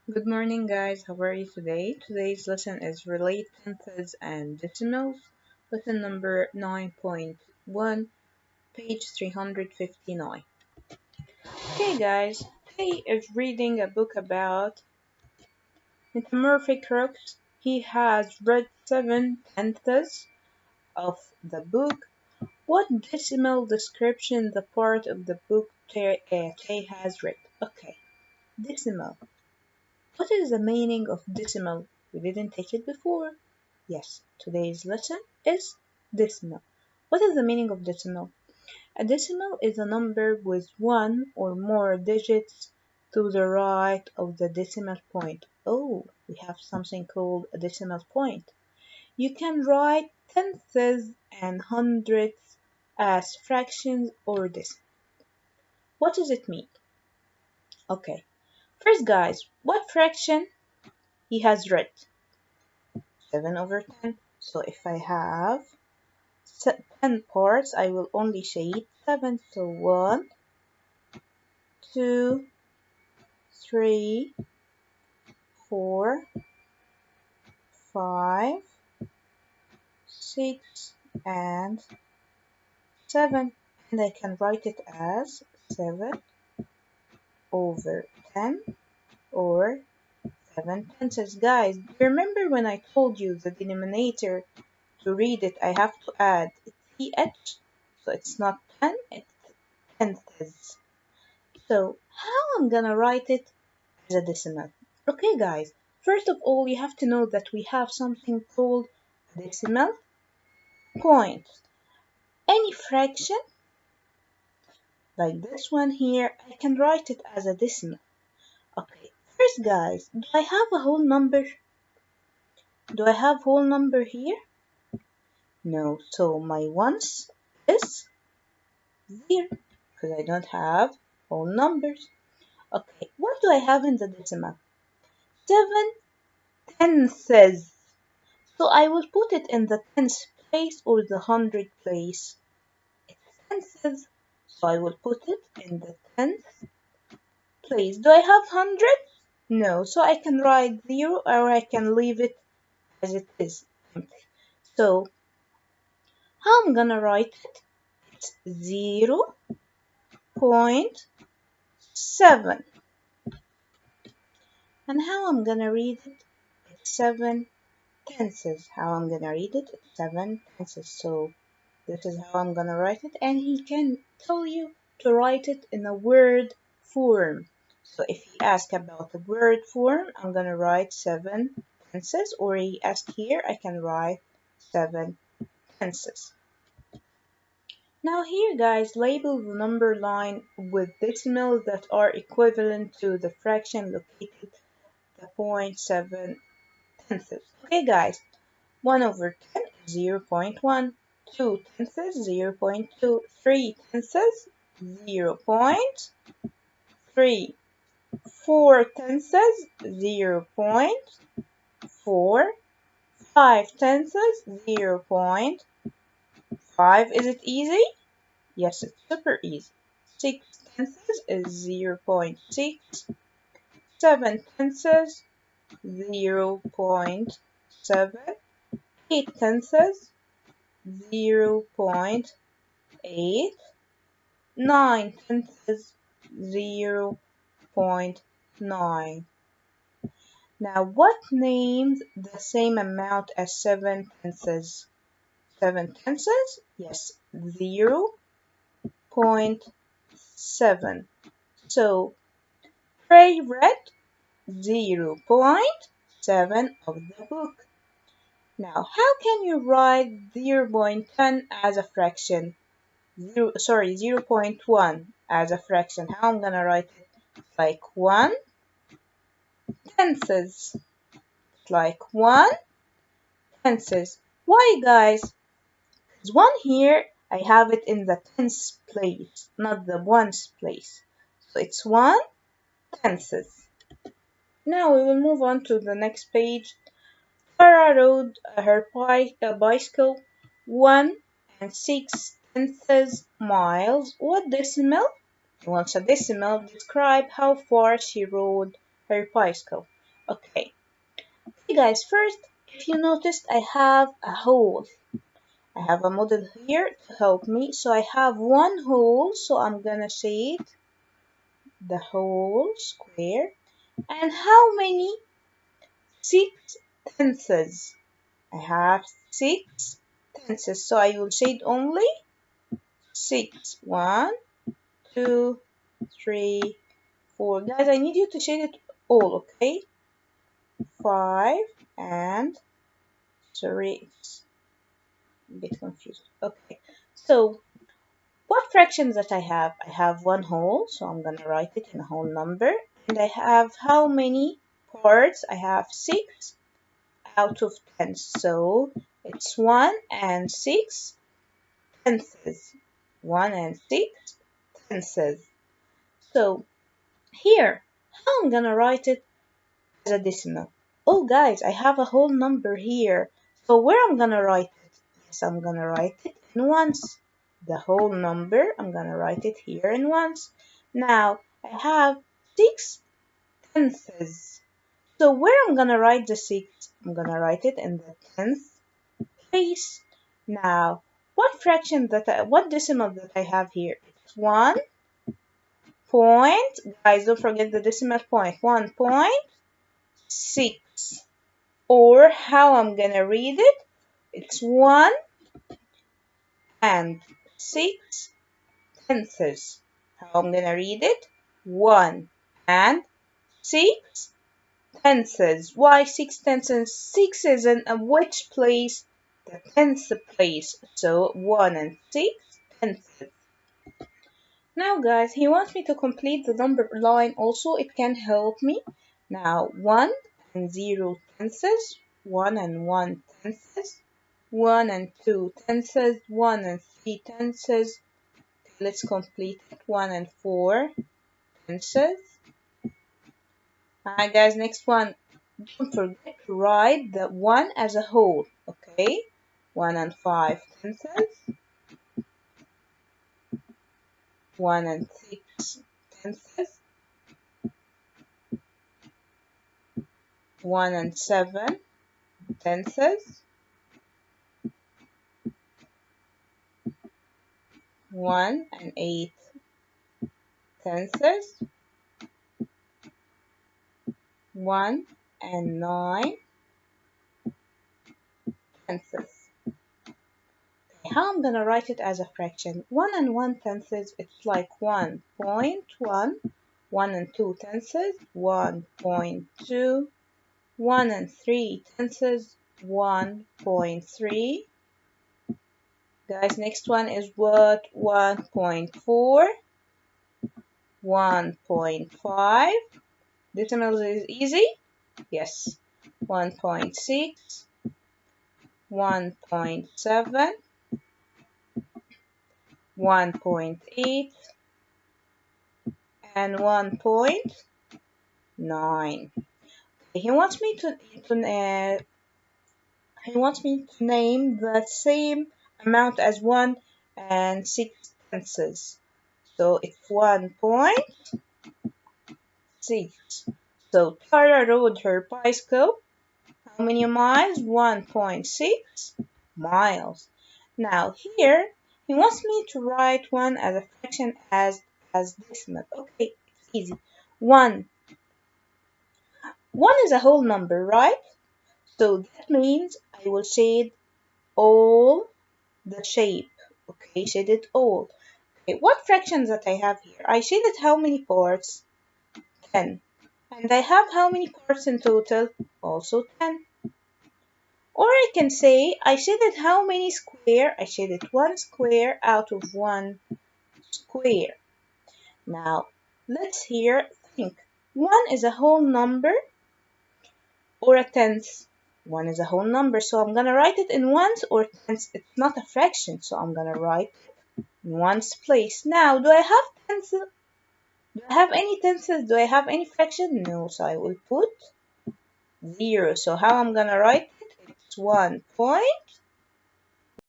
Good morning, guys. How are you today? Today's lesson is Relate Tenths and Decimals, lesson number 9.1, page 359. Okay, guys, today is reading a book about metamorphic rocks. He has read 7/10 of the book. What decimal description the part of the book Tay has read? Okay, decimal. What is the meaning of decimal? We didn't take it before. Yes, today's lesson is decimal. What is the meaning of decimal? A decimal is a number with one or more digits to the right of the decimal point. Oh, we have something called a decimal point. You can write tenths and hundredths as fractions or decimals. What does it mean? Okay, first guys, what fraction he has read? 7/10. So if I have 10 parts, I will only shade 7. So 1, 2, 3, 4, 5, 6, and 7. And I can write it as 7/10 or 7/10. Guys, remember when I told you the denominator to read it, I have to add th, so it's not 10, it's tenths. So how I'm gonna write it as a decimal? Okay guys, first of all you have to know that we have something called decimal point. Any fraction like this one here, I can write it as a decimal. Okay, first guys, do I have a whole number? Do I have whole number here? No, so my ones is 0 because I don't have whole numbers. Okay, what do I have in the decimal? 7/10. So I will put it in the tens place or the hundred place. It's tenths, so I will put it in the tenth place. Do I have hundred? No, so I can write 0 or I can leave it as it is empty. So how I'm gonna write it? It's 0.7. And how I'm gonna read it? It's 7/10. How I'm gonna read it? It's 7/10. So this is how I'm gonna write it, and he can tell you to write it in a word form. So if he asks about the word form, I'm gonna write 7/10, or he asks here, I can write 7/10. Now here guys, label the number line with decimals that are equivalent to the fraction located the 0.7 tenths. Okay guys, 1/10 is 0.1, 2/10 is 0.2, 3/10 is 0.3, 4/10 is 0.4, 5/10 is 0.5. Is it easy? Yes, it's super easy. 6/10 is 0.6, 7/10 is 0.7, 8/10 is 0.8, 9/10 is 0.9. Now what names the same amount as 7/10? 7/10? Yes, 0.7. So Pray read 0.7 of the book. Now how can you write 0.10 as a fraction? 0.1 as a fraction. How I'm gonna write it? Like 1/10. Like 1/10. Why guys? Because 1 here, I have it in the tens place, not the ones place. So it's 1/10. Now we will move on to the next page. Tara rode her bicycle 1 6/10 miles. What decimal? Once a decimal, describe how far she rode her bicycle. Okay. Okay guys, first, if you noticed, I have a hole. I have a model here to help me. So I have one hole, so I'm gonna shade the whole square. And how many? 6 tenths. I have 6 tenths, so I will shade only 6. 1, 2, 3, 4. Guys, I need you to shade it all, okay? 5 and 3. A bit confused. Okay, so what fractions that I have? I have one whole, so I'm gonna write it in a whole number. And I have how many parts? I have 6 out of 10. So it's 1 and 6 tenths. 1 and 6 tenths. So here, how I'm gonna write it as a decimal? Oh guys, I have a whole number here. So where I'm gonna write it? Yes, I'm gonna write it in ones. The whole number, I'm gonna write it here in ones. Now, I have 6 tenths. So where I'm gonna write the 6? I'm gonna write it in the tenth place. Now, what decimal that I have here? It's 1 point, guys, don't forget the decimal point, 1.6. Or how I'm gonna read it? It's 1 and 6 tenths. How I'm gonna read it? 1 and 6 tenths. Why 6 tenths? 6 is in which place? The tenth place. So 1 and 6 tenths. Now guys, he wants me to complete the number line also. It can help me. Now 1 and 0 tenths, 1 and 1 tenths, 1 and 2 tenths, 1 and 3 tenths. Let's complete it. 1 and 4 tenths. Alright guys, next one. Don't forget to write the 1 as a whole. Okay? 1 and 5 tenths, 1 and 6 tenths, 1 and 7 tenths, 1 and 8 tenths, 1 and 9 tenths. Okay, how I'm gonna write it as a fraction? 1 and 1 tenths, it's like 1.1, 1 and 2 tenths, 1.2, 1 and 3 tenths, 1.3. Guys, next one is what? 1.4, 1.5. Decimals is easy? Yes. 1.6, 1.7, 1.8, and 1.9. He wants me to name the same amount as 1 and 6 tenths. So it's 1.6. So Tara rode her bicycle. How many miles? 1.6 miles. Now here, he wants me to write 1 as a fraction as decimal. Okay, it's easy. 1. 1 is a whole number, right? So that means I will shade all the shape. Okay, shade it all. Okay, what fractions that I have here? I shaded how many parts? 10. And I have how many parts in total? Also 10. Or I can say I shaded how many square? I shaded 1 square out of 1 square. Now, let's here think. 1 is a whole number or a tenth? 1 is a whole number, so I'm gonna write it in ones or tenths. It's not a fraction, so I'm gonna write in ones place. Now, do I have tenths? Do I have any tenths? Do I have any fraction? No, so I will put 0. So how I'm gonna write it? It's 1.0.